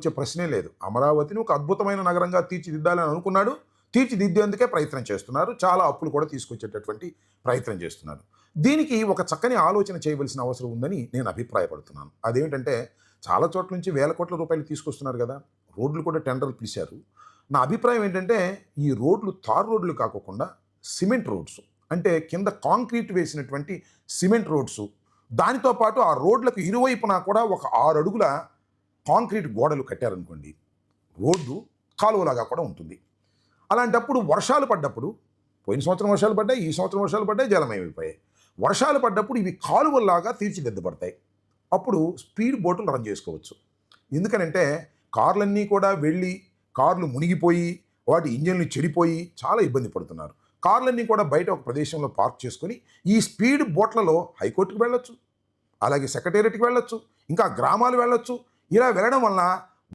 వచ్చే ప్రశ్నే లేదు. అమరావతిని ఒక అద్భుతమైన నగరంగా తీర్చిదిద్దాలని అనుకున్నాడు. తీర్చిదిద్దేందుకే ప్రయత్నం చేస్తున్నారు. చాలా అప్పులు కూడా తీసుకొచ్చేటటువంటి ప్రయత్నం చేస్తున్నారు. దీనికి ఒక చక్కని ఆలోచన చేయవలసిన అవసరం ఉందని నేను అభిప్రాయపడుతున్నాను. అదేమిటంటే చాలా చోట్ల నుంచి వేల కోట్ల రూపాయలు తీసుకొస్తున్నారు కదా! రోడ్లు కూడా టెండర్లు పిలిచారు. నా అభిప్రాయం ఏంటంటే ఈ రోడ్లు తారు రోడ్లు కాకోకుండా సిమెంట్ రోడ్స్, అంటే కింద కాంక్రీట్ వేసినటువంటి సిమెంట్ రోడ్సు, దానితో పాటు ఆ రోడ్లకు ఇరువైపున కూడా ఒక 6 అడుగుల కాంక్రీట్ గోడలు కట్టారనుకోండి, రోడ్డు కాలువలాగా కూడా ఉంటుంది. అలాంటప్పుడు వర్షాలు పడ్డప్పుడు, పోయిన సంవత్సరం వర్షాలు పడ్డాయి, ఈ సంవత్సరం వర్షాలు పడ్డాయి, జలమయమైపోయాయి. వర్షాలు పడ్డప్పుడు ఇవి కాలువల్లాగా తీర్చిదిద్దబడతాయి. అప్పుడు స్పీడ్ బోటులు రన్ చేసుకోవచ్చు. ఎందుకనంటే కార్లన్నీ కూడా వెళ్ళి కార్లు మునిగిపోయి వాటి ఇంజన్లు చెడిపోయి చాలా ఇబ్బంది పడుతున్నారు. కార్లన్నీ కూడా బయట ఒక ప్రదేశంలో పార్క్ చేసుకొని ఈ స్పీడ్ బోట్లలో హైకోర్టుకు వెళ్ళొచ్చు, అలాగే సెక్రటేరియట్కి వెళ్ళొచ్చు, ఇంకా గ్రామాలు వెళ్ళొచ్చు. ఇలా వెళ్ళడం వలన